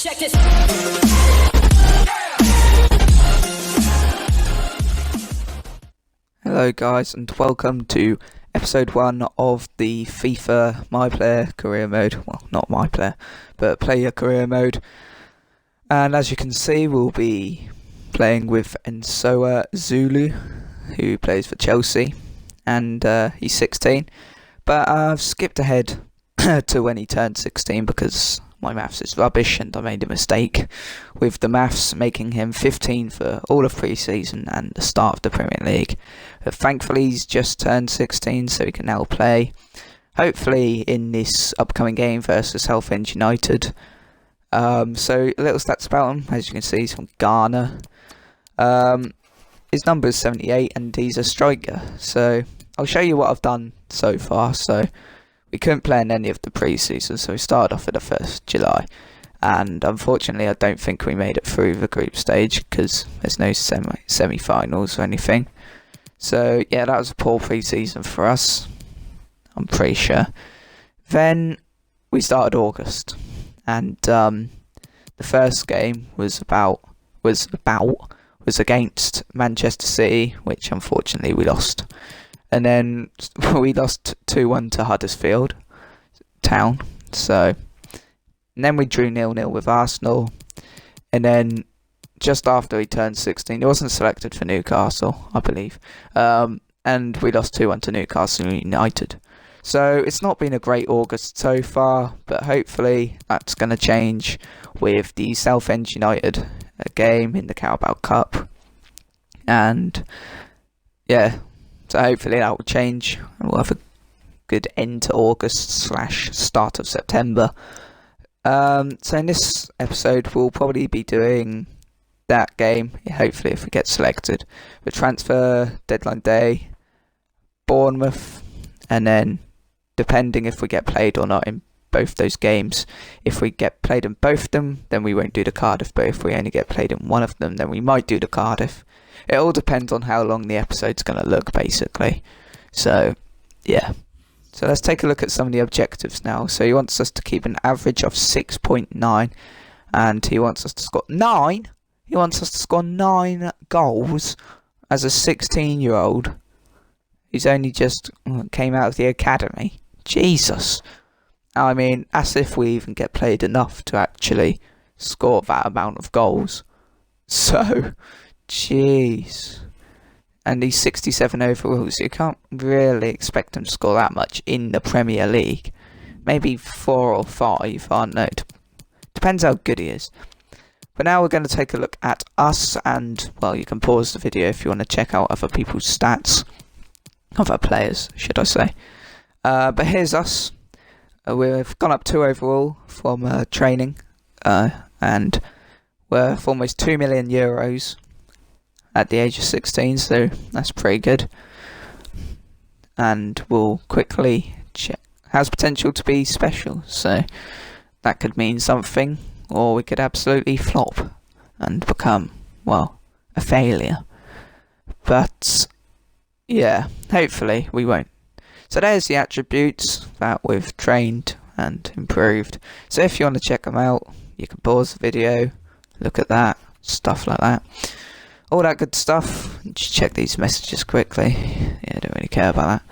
Check this. Hello guys, and welcome to episode 1 of the FIFA My Player career mode. Well, not my player, but player career mode. And as you can see, we'll be playing with Nsoha Zulu, who plays for Chelsea, and he's 16. But I've skipped ahead to when he turned 16 because my maths is rubbish and I made a mistake with the maths, making him 15 for all of pre-season and the start of the Premier League. But thankfully he's just turned 16, so he can now play, hopefully in this upcoming game versus Southend United. So little stats about him. As you can see, he's from Ghana. His number is 78 and he's a striker. So I'll show you what I've done so far. So we couldn't play in any of the pre-season, so we started off at the 1st July. And unfortunately, I don't think we made it through the group stage because there's no semi-finals or anything. So yeah, that was a poor pre-season for us, I'm pretty sure. Then we started August, and the first game was against Manchester City, which unfortunately we lost. And then we lost 2-1 to Huddersfield Town. And then we drew 0-0 with Arsenal. And then just after he turned 16, he wasn't selected for Newcastle, I believe. And we lost 2-1 to Newcastle United. So it's not been a great August so far, but hopefully that's going to change with the Southend United game in the Carabao Cup. And yeah, so hopefully that will change and we'll have a good end to August / start of September. So in this episode we'll probably be doing that game, hopefully if we get selected, the transfer deadline day, Bournemouth, and then depending if we get played or not in both those games. If we get played in both of them, then we won't do the Cardiff, but if we only get played in one of them, then we might do the Cardiff. It all depends on how long the episode's going to look, basically. So, yeah. So let's take a look at some of the objectives now. So he wants us to keep an average of 6.9, and he wants us to score 9. He wants us to score 9 goals as a 16-year-old who's only just came out of the academy. Jesus. I mean, as if we even get played enough to actually score that amount of goals. So, jeez. And he's 67 overall, so you can't really expect him to score that much in the Premier League. Maybe 4 or 5, I don't know. Depends how good he is. But now we're going to take a look at us, and, well, you can pause the video if you want to check out other people's stats. Other players, should I say. But here's us. We've gone up 2 overall from training, and we're worth almost €2 million at the age of 16, so that's pretty good. And we'll quickly check. Has potential to be special, so that could mean something, or we could absolutely flop and become, well, a failure. But yeah, hopefully we won't. So there's the attributes that we've trained and improved. So if you want to check them out, you can pause the video, look at that, stuff like that. All that good stuff. Just check these messages quickly. Yeah, I don't really care about that.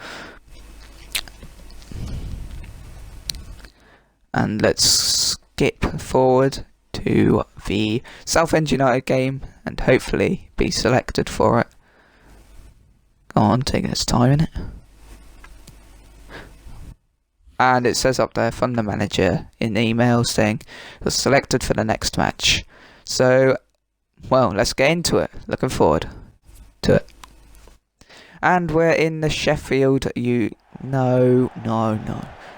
And let's skip forward to the Southend United game and hopefully be selected for it. Go on, taking its time, innit? And it says up there from the manager in the email saying you're selected for the next match. So, well, let's get into it. Looking forward to it. And we're in the Sheffield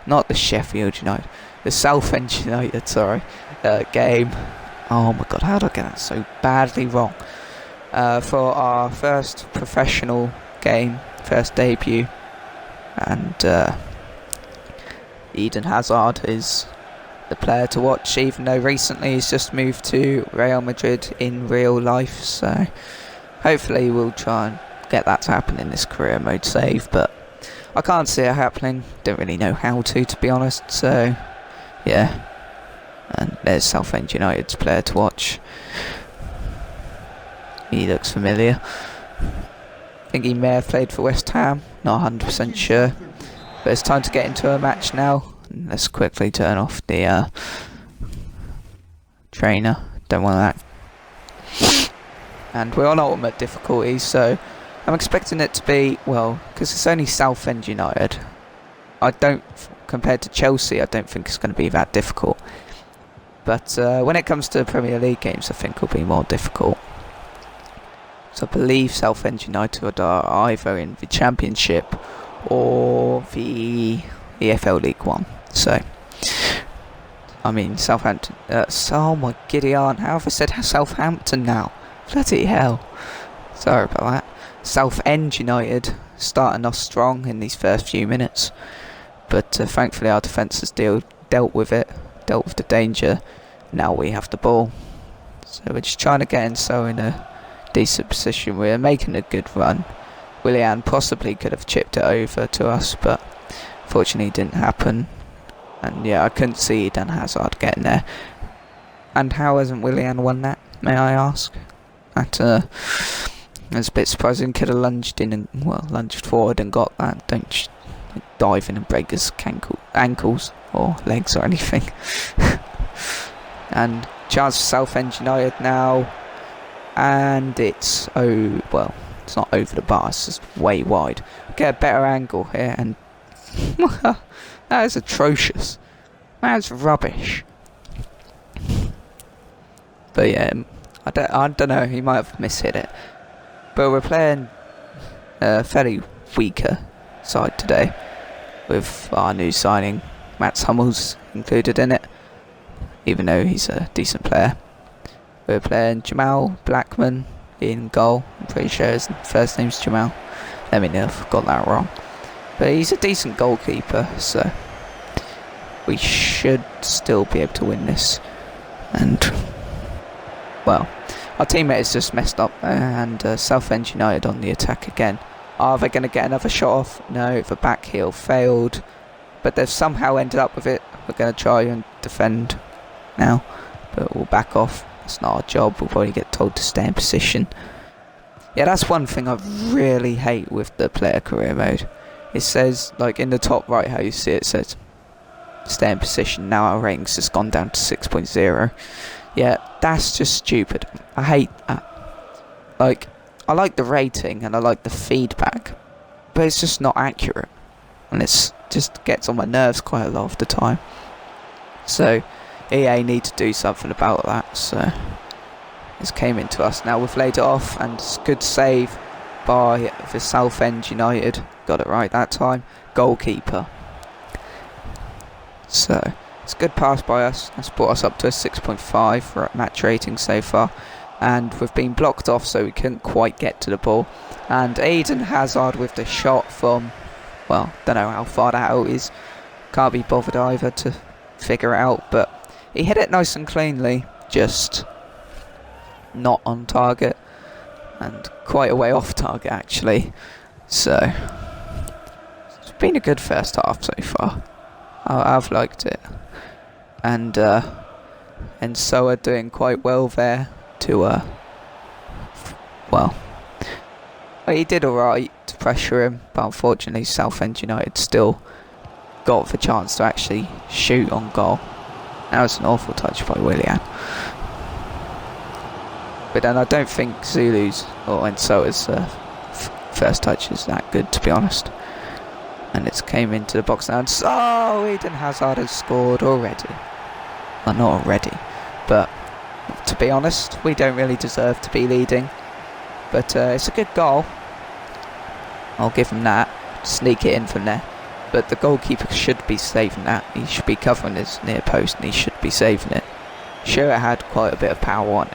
not the Sheffield United, the Southend United, game. Oh my god, how did I get that so badly wrong? For our first professional game, first debut, and Eden Hazard is the player to watch, even though recently he's just moved to Real Madrid in real life, so hopefully we'll try and get that to happen in this career mode save, but I can't see it happening. Don't really know how to be honest, so yeah. And There's Southend United's player to watch. He looks familiar. I think he may have played for West Ham, not 100% sure. But it's time to get into a match now. Let's quickly turn off the trainer. Don't want that. And we're on ultimate difficulty, so I'm expecting it to be, well, because it's only Southend United. Compared to Chelsea, I don't think it's going to be that difficult. But when it comes to Premier League games, I think it'll be more difficult. So I believe Southend United are either in the Championship or the EFL League One. So, I mean, Southampton. Oh my giddy aunt, how have I said Southampton now? Bloody hell. Sorry about that. Southend United starting off strong in these first few minutes. But thankfully our defence has dealt with it, dealt with the danger. Now we have the ball. So we're just trying to get Nsoha in a decent position. We're making a good run. Willian possibly could have chipped it over to us, but fortunately it didn't happen. And yeah, I couldn't see Eden Hazard getting there. And how hasn't Willian won that, may I ask? That's a bit surprising. Could have lunged in and, well, lunged forward and got that. Don't dive in and break his ankles or legs or anything. And chance for Southend United now. And it's, oh, well, it's not over the bar, it's just way wide. Get a better angle here, and that is atrocious. That's rubbish. But yeah, I don't know, he might have mishit it. But we're playing a fairly weaker side today, with our new signing, Mats Hummels, included in it, even though he's a decent player. We're playing Jamal Blackman in goal. I'm pretty sure his first name's Jamal. Let me know if I've got that wrong. But he's a decent goalkeeper, so we should still be able to win this. And, well, our teammate has just messed up, and Southend United on the attack again. Are they going to get another shot off? No, the back heel failed. But they've somehow ended up with it. We're going to try and defend now, but we'll back off. It's not our job, we'll probably get told to stay in position. Yeah, that's one thing I really hate with the player career mode. It says, like in the top right, how you see it, says stay in position. Now our rating's just gone down to 6.0. Yeah, that's just stupid. I hate that. Like, I like the rating and I like the feedback, but it's just not accurate. And it's just gets on my nerves quite a lot of the time. So EA need to do something about that. So this came into us. Now we've laid it off, and it's a good save by the Southend United. Got it right that time. Goalkeeper. So it's a good pass by us. That's brought us up to a 6.5 for match rating so far. And we've been blocked off, so we couldn't quite get to the ball. And Eden Hazard with the shot from, well, don't know how far that out is. Can't be bothered either to figure it out, but he hit it nice and cleanly, just not on target, and quite a way off target actually. So it's been a good first half so far. I've liked it, and Nsoha doing quite well there to well, he did alright to pressure him, but unfortunately Southend United still got the chance to actually shoot on goal. That was an awful touch by Willian. But then I don't think Zulu's or Nsoha's first touch is that good, to be honest. And it's came into the box now. Oh, Eden Hazard has scored already. Well, not already, but to be honest, we don't really deserve to be leading. But it's a good goal. I'll give him that. Sneak it in from there. But the goalkeeper should be saving that. He should be covering his near post, and he should be saving it. Sure, it had quite a bit of power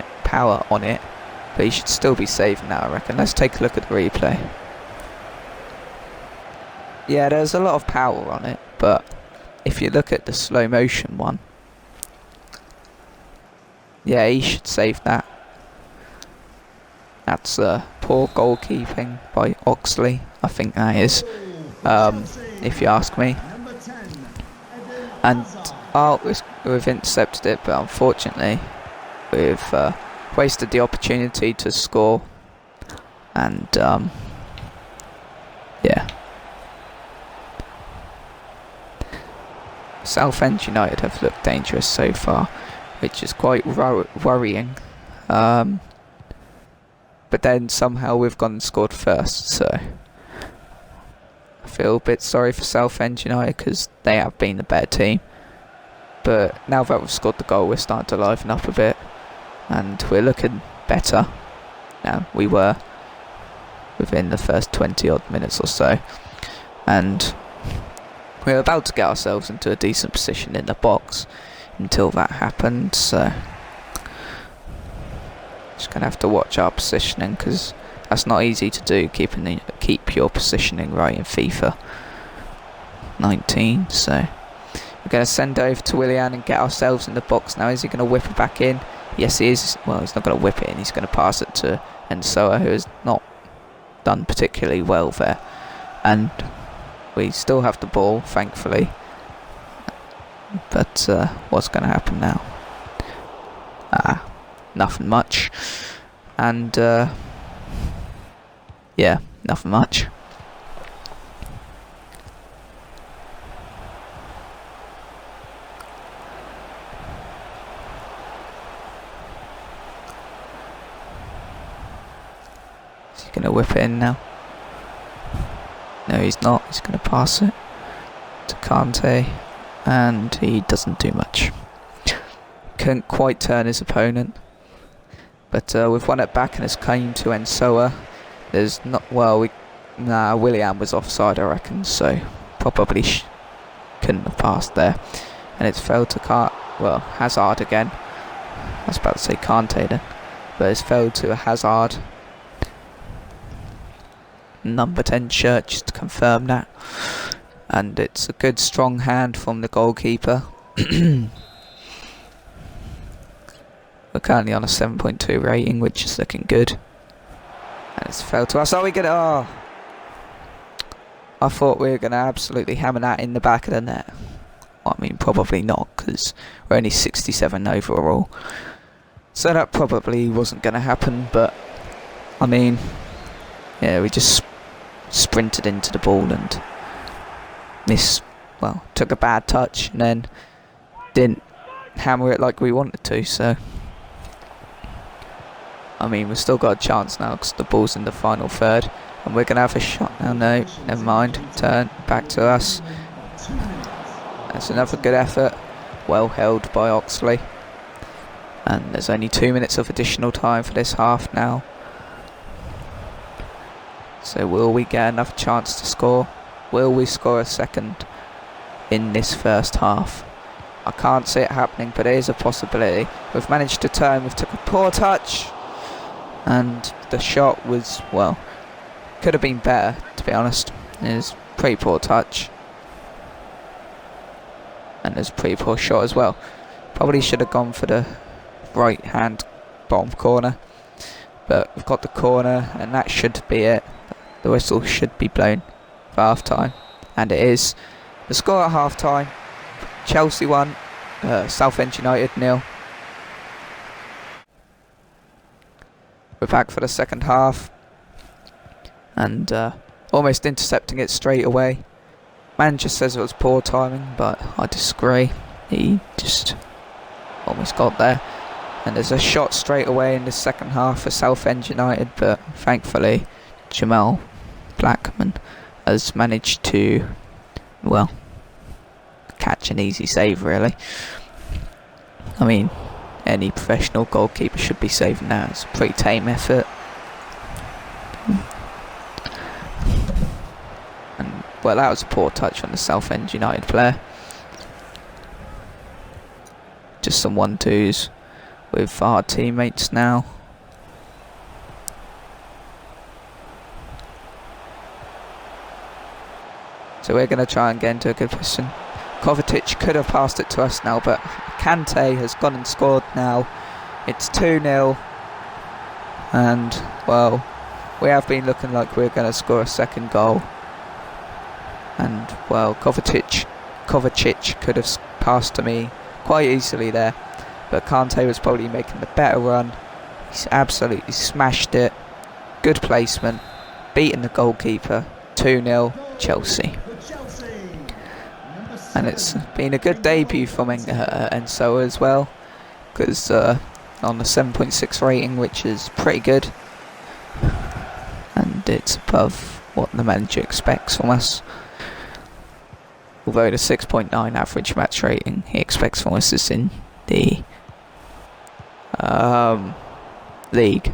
on it, but he should still be saving that, I reckon. Let's take a look at the replay. Yeah, there's a lot of power on it, but if you look at the slow motion one, yeah, he should save that. That's poor goalkeeping by Oxley, I think that is. If you ask me. And Oh, we've intercepted it, but unfortunately we've wasted the opportunity to score. And yeah, Southend United have looked dangerous so far, which is quite worrying. But then somehow we've gone and scored first, so I feel a bit sorry for Southend United because they have been the better team. But now that we've scored the goal, we're starting to liven up a bit, and we're looking better than we were within the first 20 odd minutes or so. And we're about to get ourselves into a decent position in the box until that happened, so just gonna have to watch our positioning because that's not easy to do, keep your positioning right in FIFA 19. So we're gonna send over to Willian and get ourselves in the box now. Is he gonna whip it back in? Yes, he is. Well, he's not gonna whip it in. He's gonna pass it to Nsoha, who has not done particularly well there, and we still have the ball, thankfully. But what's going to happen now? Nothing much. And yeah, nothing much. Is he going to whip it in now? No, he's not. He's going to pass it to Kante, and he doesn't do much. Couldn't quite turn his opponent, but we've won it back, and it's came to Nsoha. There's not Willian was offside, I reckon, so probably couldn't have passed there, and it's fell to Hazard again. I was about to say Kante then, but it's fell to Hazard. Number 10 shirt, just to confirm that, and it's a good strong hand from the goalkeeper. We're currently on a 7.2 rating, which is looking good, and it's fell to us. I thought we were going to absolutely hammer that in the back of the net. Well, I mean, probably not, because we're only 67 overall, so that probably wasn't going to happen. But I mean, yeah, we just sprinted into the ball and took a bad touch and then didn't hammer it like we wanted to. So I mean, we've still got a chance now because the ball's in the final third, and we're gonna have a shot now. No, never mind. Turn back to us. That's another good effort, well held by Oxley, and there's only 2 minutes of additional time for this half now. So will we get enough chance to score? Will we score a second in this first half? I can't see it happening, but it is a possibility. We've managed to turn. We've took a poor touch, and the shot was, well, could have been better, to be honest. It was pretty poor touch, and there's a pretty poor shot as well. Probably should have gone for the right hand bottom corner, but we've got the corner, and that should be it. The whistle should be blown for half time, and it is. The score at half time: Chelsea 1, Southend United 0. We're back for the second half, and almost intercepting it straight away. Manager says it was poor timing, but I disagree. He just almost got there, and there's a shot straight away in the second half for Southend United, but thankfully Jamal Blackman has managed to, well, catch an easy save, really. I mean, any professional goalkeeper should be saving that. It's a pretty tame effort. And, well, that was a poor touch on the Southend United player. Just some 1-2s with our teammates now. So we're going to try and get into a good position. Kovacic could have passed it to us now, but Kante has gone and scored now. It's 2-0. And, well, we have been looking like we're going to score a second goal. And, well, Kovacic could have passed to me quite easily there, but Kante was probably making the better run. He's absolutely smashed it. Good placement, beating the goalkeeper. 2-0 Chelsea. And it's been a good debut for Nsoha as well, because on the 7.6 rating, which is pretty good, and it's above what the manager expects from us. Although the 6.9 average match rating he expects from us is in the league,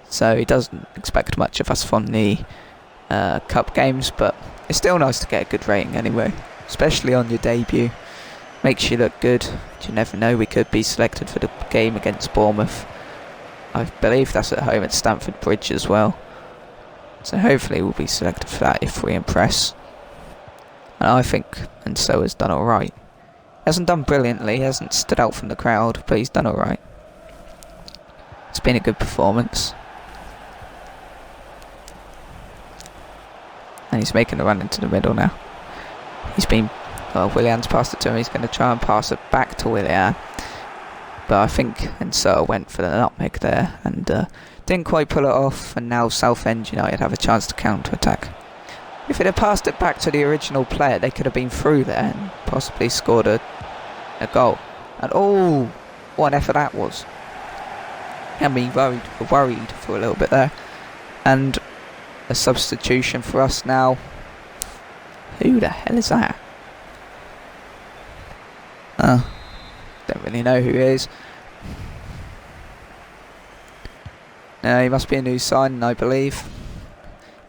so he doesn't expect much of us from the cup games, but it's still nice to get a good rating anyway, especially on your debut. Makes you look good. You never know, we could be selected for the game against Bournemouth. I believe that's at home at Stamford Bridge as well, so hopefully we'll be selected for that if we impress. And I think Nsoha's done alright. Hasn't done brilliantly, hasn't stood out from the crowd, but he's done alright. It's been a good performance. And he's making a run into the middle now. Willian's passed it to him. He's going to try and pass it back to Willian, but I think Nsoha went for the nutmeg there and didn't quite pull it off, and now Southend United have a chance to counter-attack. If it had passed it back to the original player, they could have been through there and possibly scored a goal. And oh, what an effort that was. Had me worried for a little bit there. And a substitution for us now. Who the hell is that? Don't really know who he is. No, he must be a new signing, I believe.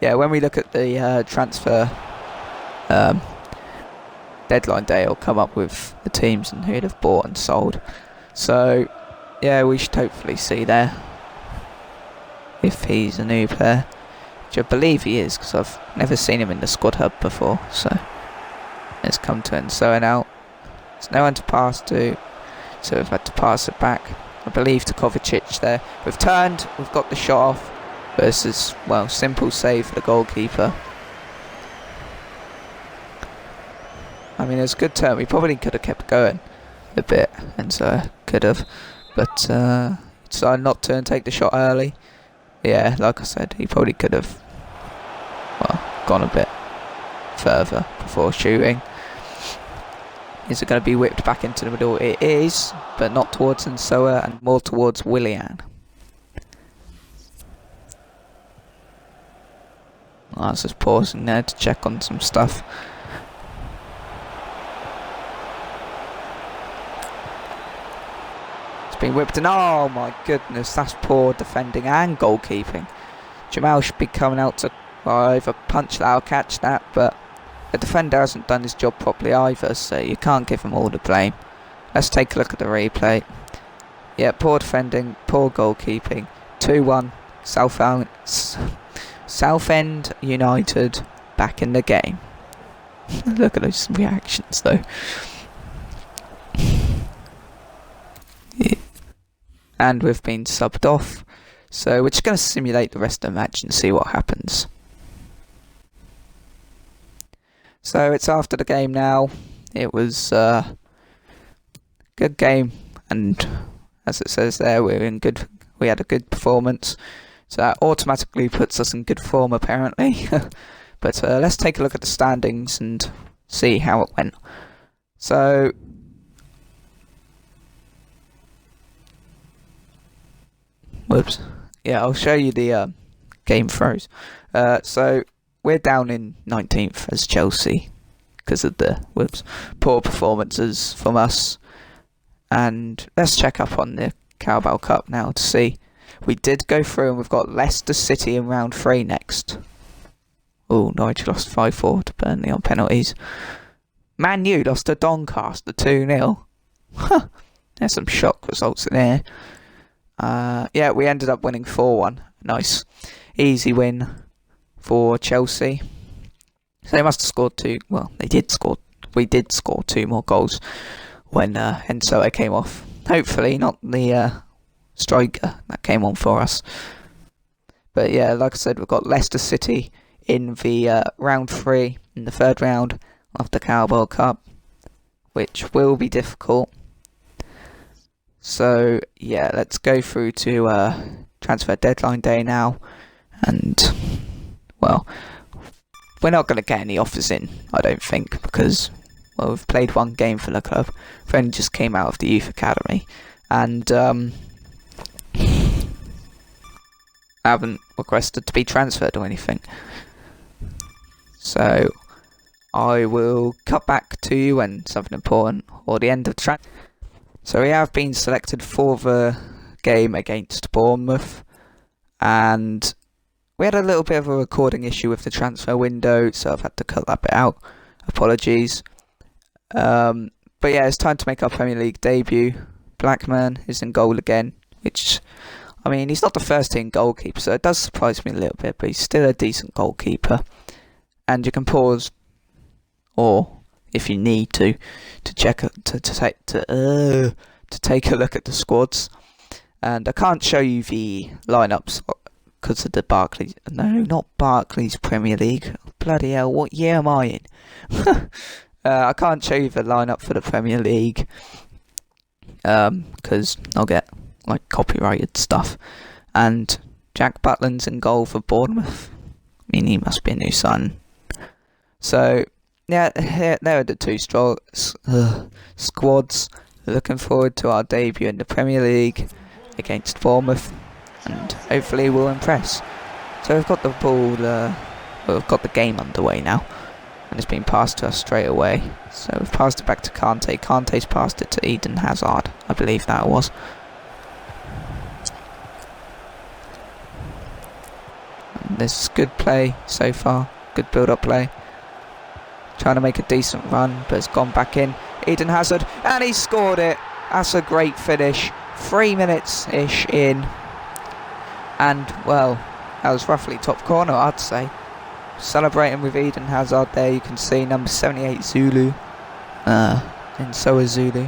Yeah, when we look at the transfer deadline day, it'll come up with the teams and who'd have bought and sold. So, yeah, we should hopefully see there if he's a new player, which I believe he is, because I've never seen him in the squad hub before. So, let's come to Nsoha now. There's no one to pass to, so we've had to pass it back. I believe to Kovacic there. We've turned, we've got the shot off. Versus, well, simple save for the goalkeeper. I mean, it's a good turn. We probably could have kept going a bit, and so could have, but decided not to and take the shot early. Yeah, like I said, he probably could have, well, gone a bit further before shooting. Is it going to be whipped back into the middle? It is, but not towards Nsoha and more towards Willian. I was just pausing there to check on some stuff. It's been whipped in. Oh my goodness, that's poor defending and goalkeeping. Jamal should be coming out to either punch that or catch that, but the defender hasn't done his job properly either, so you can't give him all the blame. Let's take a look at the replay. Yeah, poor defending, poor goalkeeping. 2-1 Southend United back in the game. Look at those reactions though. Yeah. And we've been subbed off, so we're just going to simulate the rest of the match and see what happens. So it's after the game now. It was a good game, and as it says there, we had a good performance. So that automatically puts us in good form apparently. But let's take a look at the standings and see how it went. So whoops. Yeah, I'll show you the game throws. So we're down in 19th as Chelsea because of the poor performances from us. And let's check up on the Carabao Cup now to see. We did go through and we've got Leicester City in round 3 next. Oh, Norwich lost 5-4 to Burnley on penalties. Man U lost to Doncaster 2-0. There's some shock results in there. Yeah, we ended up winning 4-1. Nice. Easy win for Chelsea. So they must have scored 2. Well, they did score. We did score 2 more goals when Nsoha came off. Hopefully not the striker that came on for us. But yeah, like I said, we've got Leicester City in the round 3 in the 3rd round of the Carabao Cup. which will be difficult. So yeah, let's go through to transfer deadline day now, and well, we're not going to get any offers in, I don't think, because well, we've played one game for the club. Friend just came out of the youth academy, and haven't requested to be transferred or anything. So I will cut back to you when something important or the end of the transfer. So we have been selected for the game against Bournemouth, and we had a little bit of a recording issue with the transfer window, so I've had to cut that bit out. Apologies. But yeah, it's time to make our Premier League debut. Blackman is in goal again, which, I mean, he's not the first team goalkeeper, so it does surprise me a little bit, but he's still a decent goalkeeper. And you can pause, or if you need to check to take a look at the squads. And I can't show you the lineups because of the Barclays. No, not Barclays Premier League. Bloody hell! What year am I in? I can't show you the lineup for the Premier League because I'll get like copyrighted stuff. And Jack Butland's in goal for Bournemouth. I mean, he must be a new signing. So yeah, there are the two squads. Looking forward to our debut in the Premier League against Bournemouth, and hopefully we'll impress. So we've got the ball, we've got the game underway now, and it's been passed to us straight away. So we've passed it back to Kante. Kante's passed it to Eden Hazard, I believe that was. And this is good play so far, good build-up play. Trying to make a decent run, but it's gone back in. Eden Hazard, and he scored it. That's a great finish. 3 minutes-ish in. And, well, that was roughly top corner, I'd say. Celebrating with Eden Hazard there, you can see number 78 Zulu. Nsoha Zulu.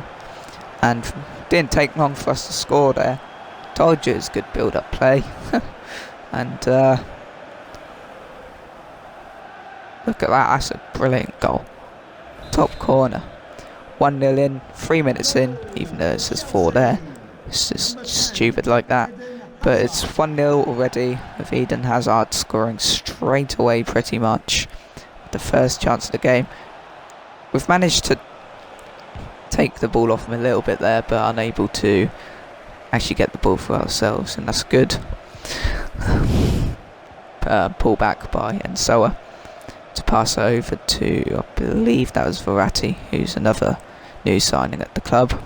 And didn't take long for us to score there. Told you it's good build-up play. And, look at that, that's a brilliant goal. Top corner. 1-0 in, 3 minutes in, even though it says 4 there. It's just stupid like that. But it's 1-0 already, with Eden Hazard scoring straight away pretty much. The first chance of the game. We've managed to take the ball off him a little bit there, but unable to actually get the ball for ourselves, and that's good. Pull back by Nsoha to pass it over to, I believe that was Verratti, who's another new signing at the club.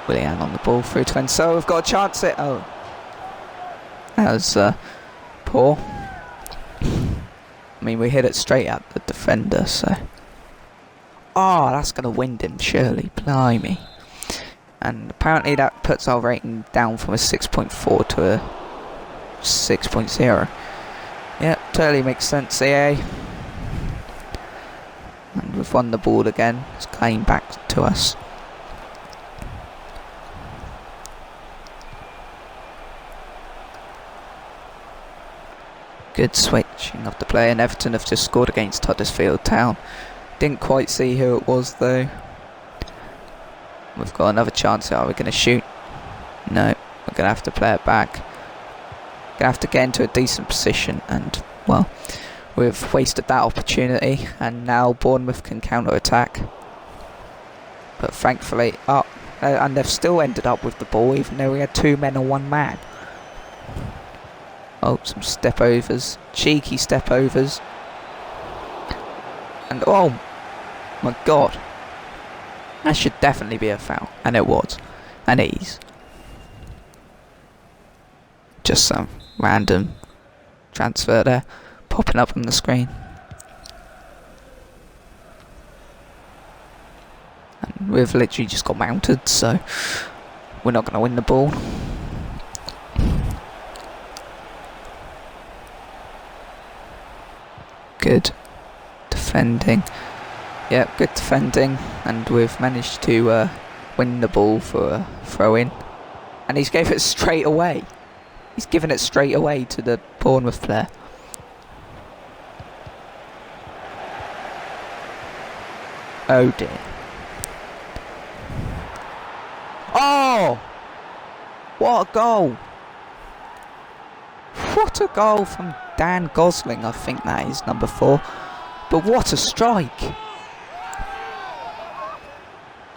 Willian on the ball through to Nsoha. We've got a chance at, oh, that was poor. I mean, we hit it straight at the defender, so. Oh, that's going to wind him, surely. Blimey. And apparently that puts our rating down from a 6.4 to a 6.0. Yeah, totally makes sense, EA. And we've won the ball again. It's came back to us. Good switching of the play, and Everton have just scored against Huddersfield Town. Didn't quite see who it was though. We've got another chance here. Are we going to shoot? No, we're going to have to play it back. Going to have to get into a decent position, and well, we've wasted that opportunity, and now Bournemouth can counter-attack. But thankfully, and they've still ended up with the ball even though we had 2 men and 1 man. Oh, some step overs, cheeky step overs. And oh my god, that should definitely be a foul, and it was, and it is. Just some random transfer there, popping up on the screen. And we've literally just got mounted, so we're not going to win the ball. Good defending. Yeah, good defending, and we've managed to win the ball for a throw-in. And he's gave it straight away. He's given it straight away to the Bournemouth player. Oh dear. Oh! What a goal! What a goal from Dan Gosling, I think that is number 4. But what a strike!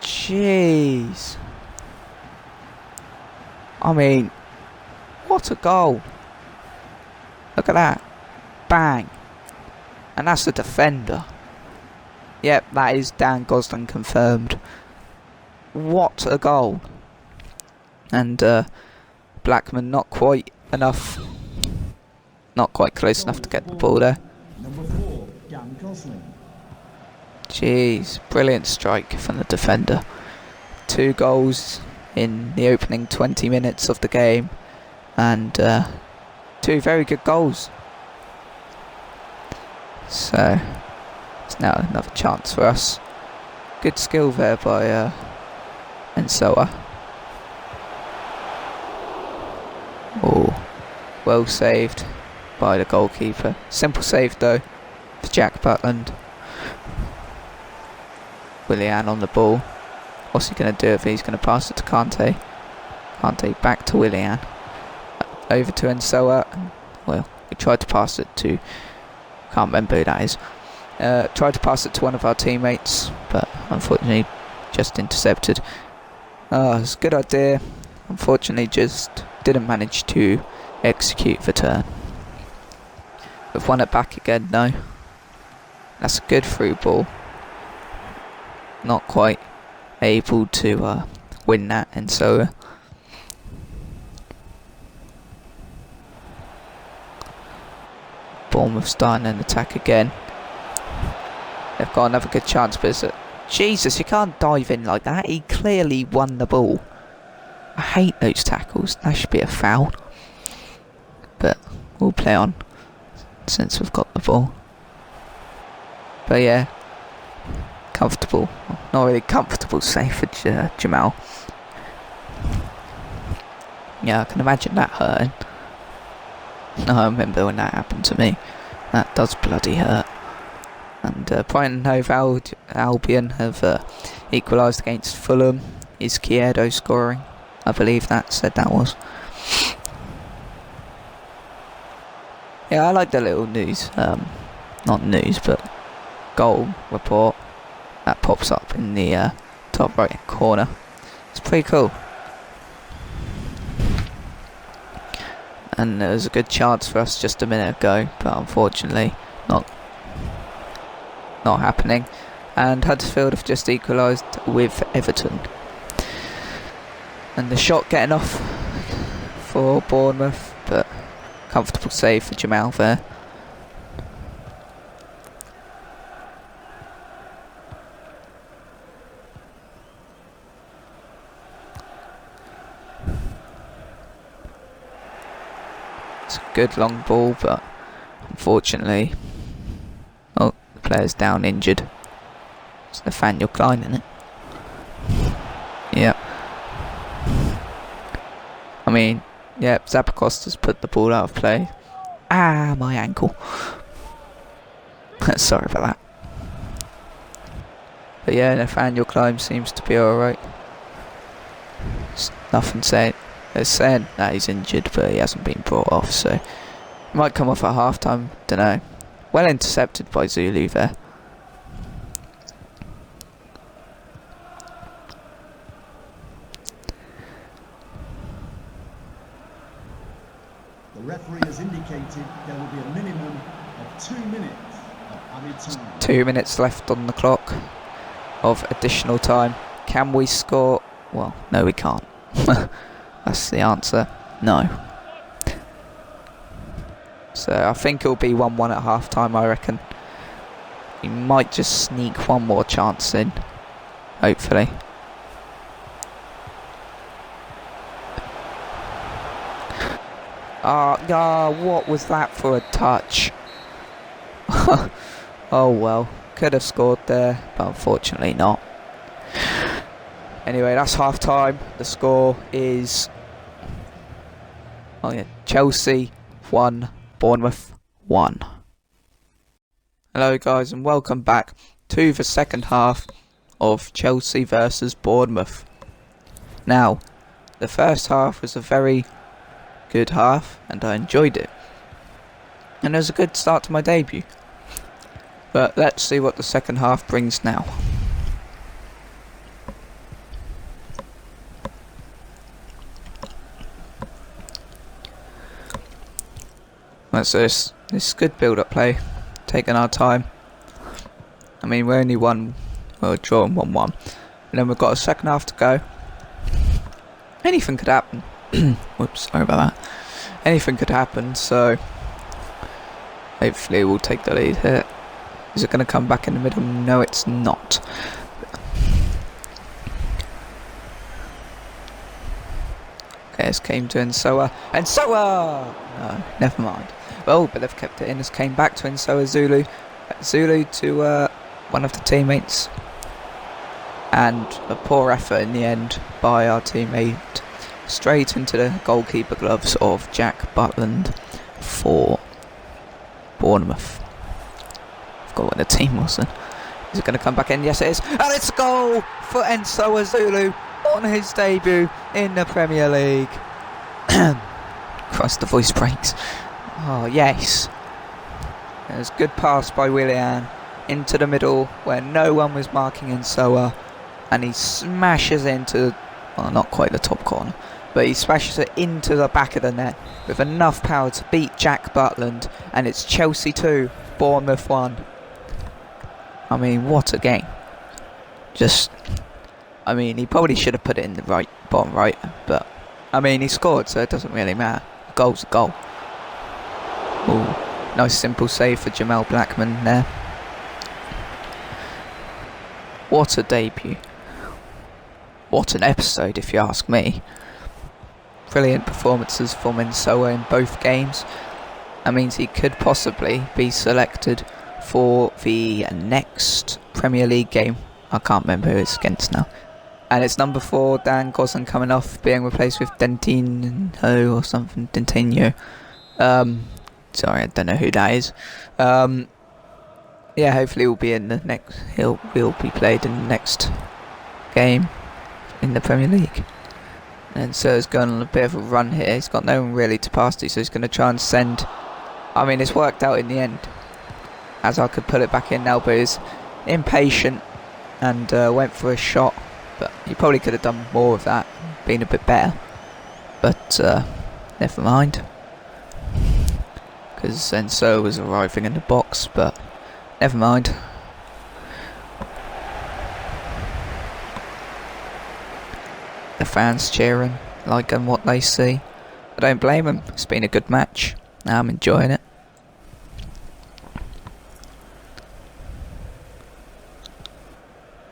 Jeez. I mean, what a goal. Look at that. Bang. And that's the defender. Yep, that is Dan Gosling confirmed. What a goal. And Blackman not quite enough. Not quite close enough to get the ball there. Jeez, brilliant strike from the defender. 2 goals in the opening 20 minutes of the game. And 2 very good goals. So, it's now another chance for us. Good skill there by Nsoha. Oh, well saved by the goalkeeper. Simple save though for Jack Butland. Willian on the ball. What's he going to do if he's going to pass it to Kante? Kante back to Willian. Over to Nsoha. Well, we tried to pass it to... Can't remember who that is. Tried to pass it to one of our teammates, but unfortunately just intercepted. It's a good idea. Unfortunately just didn't manage to execute the turn. We've won it back again though. That's a good through ball. Not quite able to win that, and so Bournemouth starting an attack again. They've got another good chance, but it's Jesus, you can't dive in like that. He clearly won the ball. I hate those tackles. That should be a foul. But we'll play on since we've got the ball. But yeah, comfortable. Not really comfortable save for Jamal. Yeah, I can imagine that hurting. I remember when that happened to me. That does bloody hurt. And Brighton and Hove Albion have equalised against Fulham. Is Izquierdo scoring? I believe that was. Yeah, I like the little news. Not news, but goal report that pops up in the top right corner. It's pretty cool. And there was a good chance for us just a minute ago, but unfortunately not happening. And Huddersfield have just equalised with Everton. And the shot getting off for Bournemouth, but comfortable save for Jamal there. It's a good long ball, but unfortunately, the player's down injured. It's Nathaniel Klein, isn't it? Yep. I mean, yep, Zappacosta's put the ball out of play. Ah, my ankle. Sorry about that. But yeah, Nathaniel Klein seems to be alright. Nothing saying. They're saying that he's injured, but he hasn't been brought off, so he might come off at half time. Don't know. Well intercepted by Zulu there. The referee has indicated there will be a minimum of 2 minutes of added time. 2 minutes left on the clock of additional time. Can we score? Well, no, we can't. That's the answer. No. So I think it'll be 1-1 at half time, I reckon. He might just sneak one more chance in. Hopefully. What was that for a touch? Oh well. Could have scored there, but unfortunately not. Anyway, that's half time. The score is Chelsea 1, Bournemouth 1. Hello guys and welcome back to the second half of Chelsea versus Bournemouth. Now, the first half was a very good half and I enjoyed it. And it was a good start to my debut. But let's see what the second half brings now. That's this good build-up play, taking our time. I mean, we're only drawing 1-1, and then we've got a second half to go. Anything could happen. Whoops, sorry about that. Anything could happen, so hopefully we'll take the lead here. Is it going to come back in the middle? No, it's not. Okay, this came to Nsoha. Nsoha! No, never mind. Well, but they've kept it in. This came back to Nsoha Zulu. Zulu to one of the teammates. And a poor effort in the end by our teammate. Straight into the goalkeeper gloves of Jack Butland for Bournemouth. I forgot what the team was then. Is it going to come back in? Yes, it is. And it's a goal for Nsoha Zulu on his debut in the Premier League. Christ, the voice breaks. Oh, yes. It was a good pass by Willian into the middle where no one was marking Nsoha. And he smashes into, well, not quite the top corner, but he smashes it into the back of the net with enough power to beat Jack Butland. And it's Chelsea 2, Bournemouth 1. I mean, what a game. I mean, he probably should have put it in the bottom right, but I mean, he scored, so it doesn't really matter. A goal's a goal. Ooh, nice simple save for Jamal Blackman there. What a debut. What an episode, if you ask me. Brilliant performances from Nsoha in both games. That means he could possibly be selected for the next Premier League game. I can't remember who it's against now. And it's number 4, Dan Gosling, coming off, being replaced with Dentino or something. Dentino. Sorry, I don't know who that is. Yeah, hopefully he'll be in the next. He'll be played in the next game in the Premier League. And so he's going on a bit of a run here. He's got no one really to pass to, so he's going to try and send. I mean, it's worked out in the end, as I could put it back in now, but he's impatient and went for a shot. But he probably could have done more of that, been a bit better. But never mind, because Nsoha was arriving in the box. But never mind. The fans cheering, liking what they see. I don't blame them. It's been a good match. I'm enjoying it.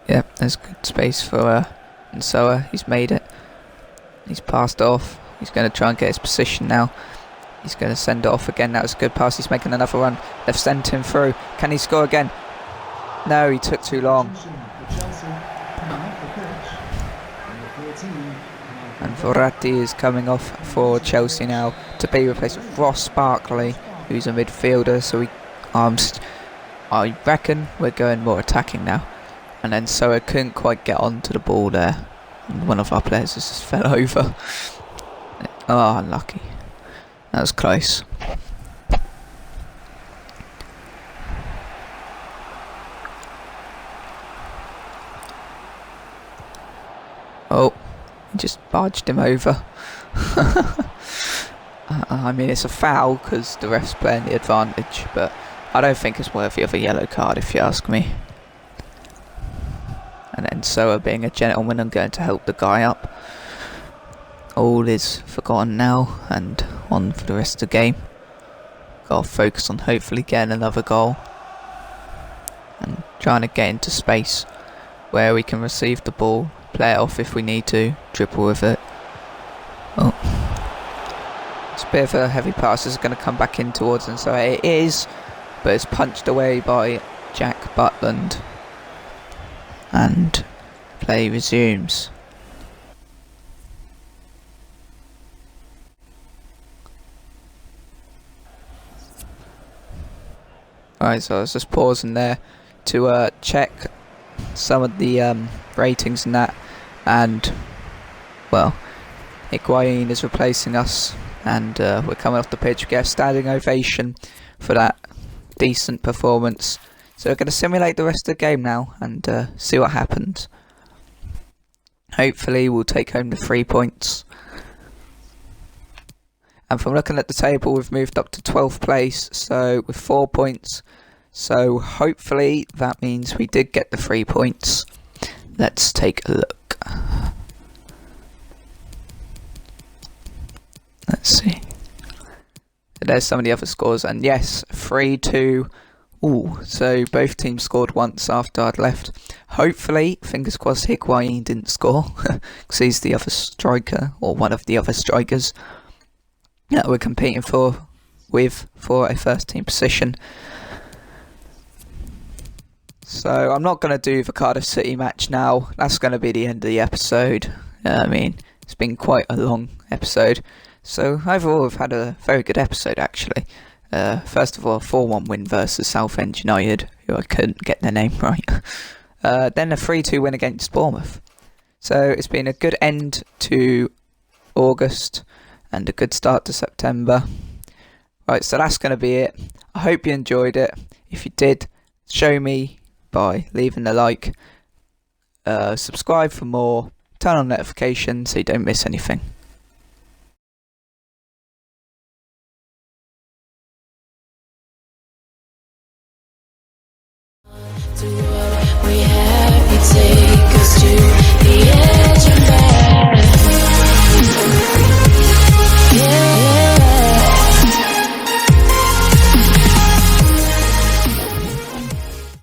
Yep, there's good space for Nsoha. He's made it. He's passed off. He's going to try and get his position now. He's going to send it off again. That was a good pass. He's making another run. They've sent him through. Can he score again? No, he took too long. And Verratti is coming off for Chelsea now to be replaced with Ross Barkley, who's a midfielder. So I reckon we're going more attacking now. And then so I couldn't quite get onto the ball there. And one of our players just fell over. Oh, unlucky. That was close. Oh, he just barged him over. I mean, it's a foul because the ref's playing the advantage, but I don't think it's worthy of a yellow card if you ask me. And then Nsoha, being a gentleman, I'm going to help the guy up. All is forgotten now and on for the rest of the game. Got to focus on hopefully getting another goal and trying to get into space where we can receive the ball, play it off if we need to, dribble with it. Oh, it's a bit of a heavy pass. It's going to come back in towards him, so it is, but it's punched away by Jack Butland. And play resumes. Alright, so I was just pausing there to check some of the ratings and that, and well, Higuain is replacing us, and we're coming off the pitch. We get a standing ovation for that decent performance. So we're going to simulate the rest of the game now and see what happens. Hopefully we'll take home the 3 points. And from looking at the table, we've moved up to 12th place, so with 4 points. So hopefully that means we did get the 3 points. Let's take a look. Let's see. There's some of the other scores, and yes, 3-2. Ooh, so both teams scored once after I'd left. Hopefully, fingers crossed, Higuain didn't score, because he's the other striker, or one of the other strikers that we're competing for a first team position. So I'm not going to do the Cardiff City match now. That's going to be the end of the episode. I mean, it's been quite a long episode. So overall, we've had a very good episode actually. First of all, a 4-1 win versus Southend United, who I couldn't get their name right. Then a 3-2 win against Bournemouth. So it's been a good end to August and a good start to September. Right, so that's going to be it. I hope you enjoyed it. If you did, show me by leaving a like, subscribe for more, turn on notifications so you don't miss anything.